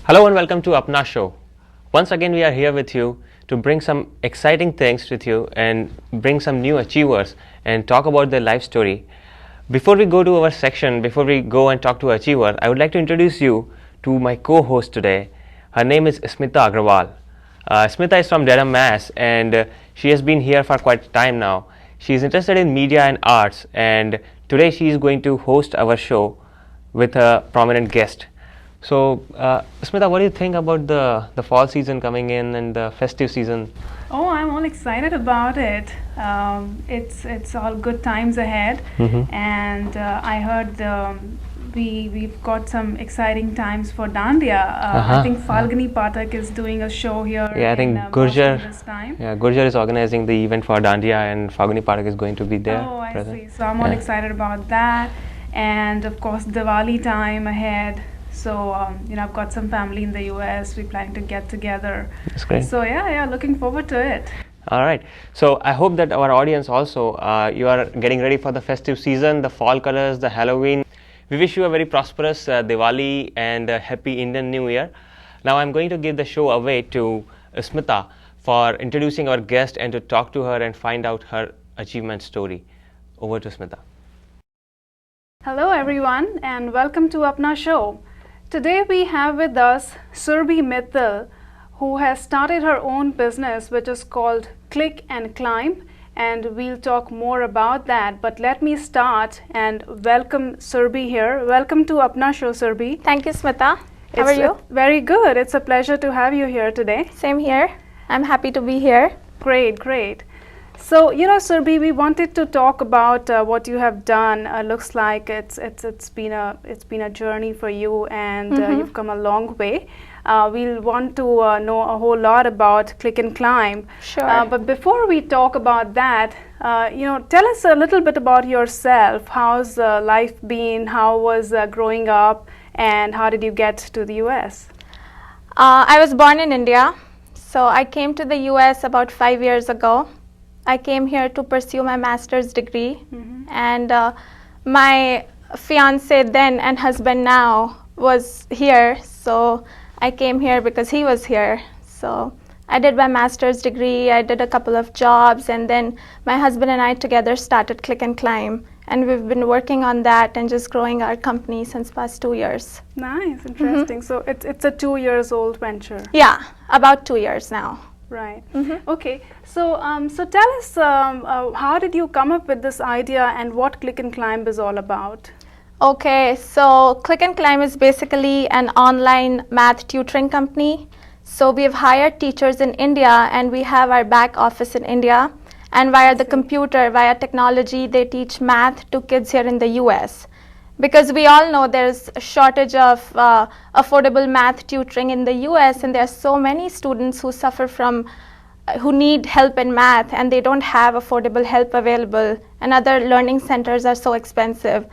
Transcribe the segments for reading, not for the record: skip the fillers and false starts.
Hello and welcome to Apna show. Once again we are here with you to bring some exciting things with you and bring some new achievers and talk about their life story. Before we go to our section, before we go and talk to achiever, I would like to introduce you to my co-host today. Her name is Smita Agrawal. Smita is from Dedham, Mass, and she has been here for quite a time now. She is interested in media and arts, and today she is going to host our show with a prominent guest. So, Smita, what do you think about the fall season coming in and the festive season? Oh, I'm all excited about it. It's all good times ahead, and I heard we've got some exciting times for Dandiya. I think Falguni Pathak is doing a show here. Yeah, I think Gurjar this time. Yeah, Gurjar is organizing the event for Dandiya, and Falguni Pathak is going to be there. Oh, I present. see. So I'm all excited about that, and of course Diwali time ahead. So I've got some family in the US. We're planning to get together. That's great. So yeah, looking forward to it. All right. So I hope that our audience also, you are getting ready for the festive season, the fall colors, the Halloween. We wish you a very prosperous Diwali and a happy Indian New Year. Now I'm going to give the show away to Smita for introducing our guest and to talk to her and find out her achievement story. Over to Smita. Hello everyone and welcome to Apna show. Today we have with us Surbi Mittal, who has started her own business which is called Click and Climb, and we'll talk more about that. But let me start and welcome Surbi here. Welcome to Apna show, Surbi. Thank you, Smita. How are you? Very good. It's a pleasure to have you here today. Same here. I'm happy to be here. Great. So, Surbi, we wanted to talk about what you have done. Looks like it's been a journey for you, and you've come a long way. We'll want to know a whole lot about Click and Climb. Sure. But before we talk about that, tell us a little bit about yourself. How's life been? How was growing up, and how did you get to the US? I was born in India, so I came to the US about 5 years ago. I came here to pursue my master's degree, and my fiance then and husband now was here, so I came here because he was here. So I did my master's degree, I did a couple of jobs, and then my husband and I together started Click and Climb, and we've been working on that and just growing our company since past 2 years. Nice, interesting. So it's a 2 years old venture. Yeah, about 2 years now. Right. Okay. So tell us, how did you come up with this idea and what Click and Climb is all about? Okay, so Click and Climb is basically an online math tutoring company. So we've hired teachers in India, and we have our back office in India. And via the computer, via technology, they teach math to kids here in the US. Because we all know there's a shortage of affordable math tutoring in the US, and there are so many students who suffer from, who need help in math, and they don't have affordable help available, and other learning centers are so expensive.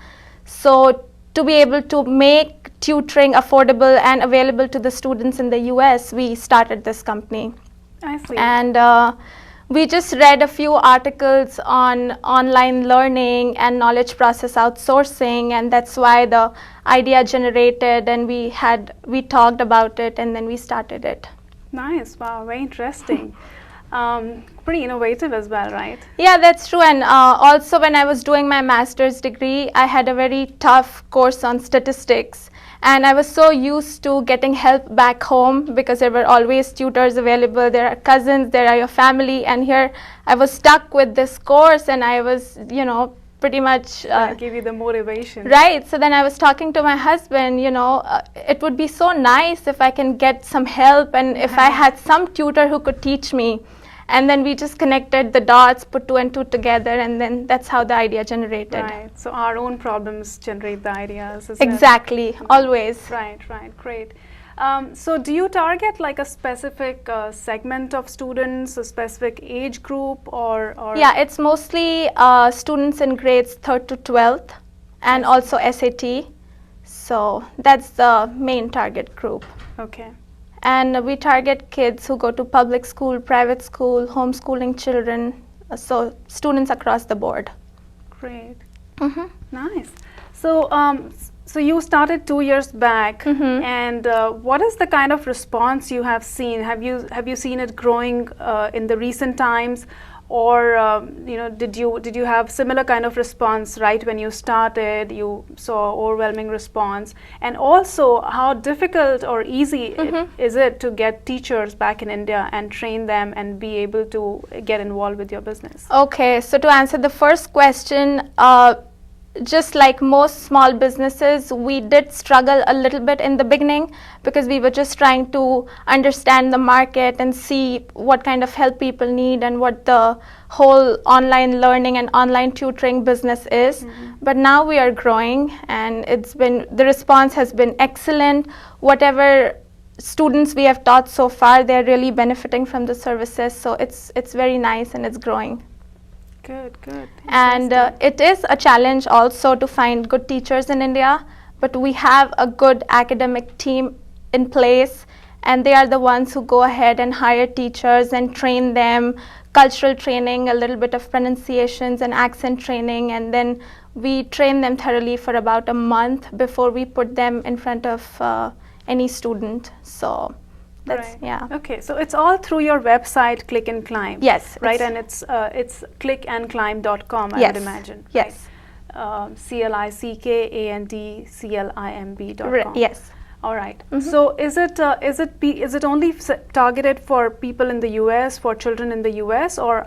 So to be able to make tutoring affordable and available to the students in the US, we started this company. I see. And we just read a few articles on online learning and knowledge process outsourcing, and that's why the idea generated, and we talked about it, and then we started it. Nice. Wow, very interesting. Pretty innovative as well, right? Yeah, that's true. And also when I was doing my master's degree, I had a very tough course on statistics. And I was so used to getting help back home because there were always tutors available. There are cousins, there are your family. And here I was stuck with this course, and I was, pretty much... That gave you the motivation. Right. So then I was talking to my husband, it would be so nice if I can get some help and if I had some tutor who could teach me. And then we just connected the dots, put 2 and 2 together, and then that's how the idea generated. Right. So our own problems generate the ideas. Exactly. Always. Right. Great. So do you target like a specific segment of students, a specific age group, or? Yeah, it's mostly students in grades 3rd to 12th, and also SAT. So that's the main target group. Okay. And we target kids who go to public school, private school, homeschooling children, so students across the board. Great. Nice. So So you started 2 years back, Mhm. and what is the kind of response you have seen? Have you seen it growing in the recent times, or did you have similar kind of response right when you started? You saw overwhelming response, and also how difficult or easy is it to get teachers back in India and train them and be able to get involved with your business? Okay, so to answer the first question, just like most small businesses, we did struggle a little bit in the beginning because we were just trying to understand the market and see what kind of help people need and what the whole online learning and online tutoring business is. But now we are growing, and the response has been excellent. Whatever students we have taught so far, they're really benefiting from the services, so it's very nice and it's growing. Good. And it is a challenge also to find good teachers in India, but we have a good academic team in place, and they are the ones who go ahead and hire teachers and train them, cultural training, a little bit of pronunciations and accent training, and then we train them thoroughly for about a month before we put them in front of any student. So that's Right. yeah. Okay, so it's all through your website, Click and Climb. Yes, Right, it's- and it's clickandclimb.com, I Yes, would imagine. yes. Right? CLICKANDCLIMB.com. Yes. All right. So is it only targeted for people in the US, for children in the US, or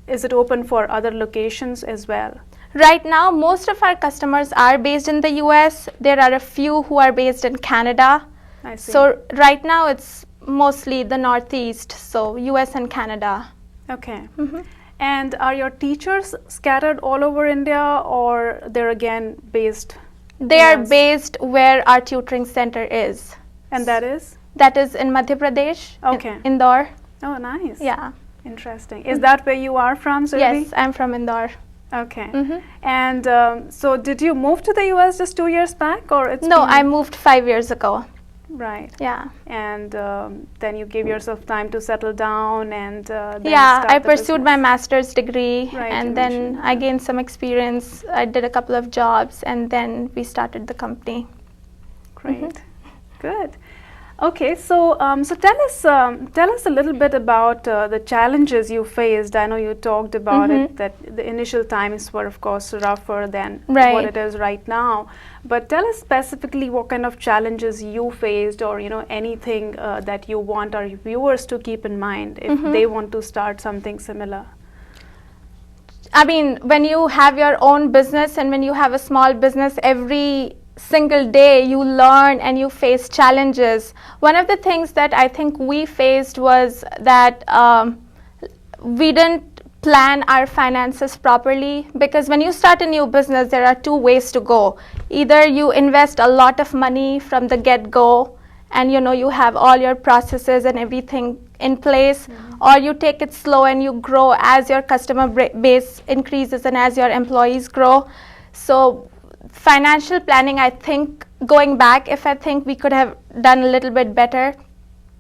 is it open for other locations as well? Right now, most of our customers are based in the US. There are a few who are based in Canada. I see. So right now it's mostly the Northeast, so US and Canada. Okay. And are your teachers scattered all over India, or they're again based? They are Yes. based where our tutoring center is. And that is? That is in Madhya Pradesh, Okay. Indore. Oh, nice. Yeah. Interesting. Is that where you are from, Surbi? Yes, I'm from Indore. Okay. And so did you move to the US just 2 years back, or it's No, been- I moved 5 years ago. Right. Yeah. And then you gave yourself time to settle down and then Yeah, start I the pursued my business. master's degree, Right, you and then mentioned I that. gained some experience. I did a couple of jobs, and then we started the company. Great. Good. Okay, so so tell us a little bit about the challenges you faced. I know you talked about it, that the initial times were, of course, rougher than what Right. it is right now. But tell us specifically what kind of challenges you faced, or anything that you want our viewers to keep in mind if they want to start something similar. I mean, when you have your own business and when you have a small business, every single day you learn and you face challenges. One of the things that I think we faced was that we didn't plan our finances properly, because when you start a new business, there are two ways to go. Either you invest a lot of money from the get-go, and you have all your processes and everything in place, or you take it slow and you grow as your customer base increases and as your employees grow. So financial planning, I think, going back, I think we could have done a little bit better.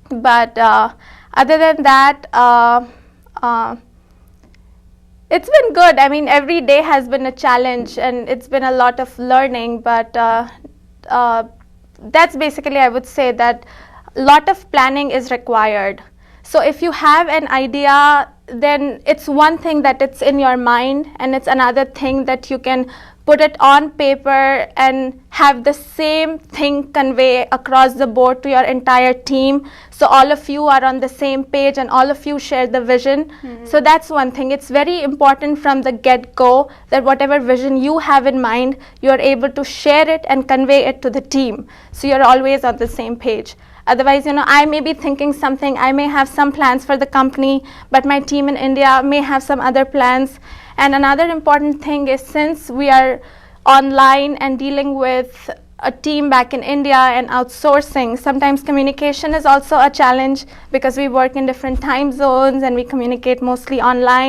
But other than that, it's been good. I mean, every day has been a challenge, and it's been a lot of learning, but that's basically, I would say that a lot of planning is required. So if you have an idea, then it's one thing that it's in your mind, and it's another thing that you can put it on paper and have the same thing convey across the board to your entire team. So all of you are on the same page and all of you share the vision. So that's one thing. It's very important from the get-go that whatever vision you have in mind, you're able to share it and convey it to the team. So you're always on the same page. Otherwise, I may be thinking something, I may have some plans for the company, but my team in India may have some other plans. And another important thing is, since we are online and dealing with a team back in India and outsourcing, sometimes communication is also a challenge, because we work in different time zones and we communicate mostly online.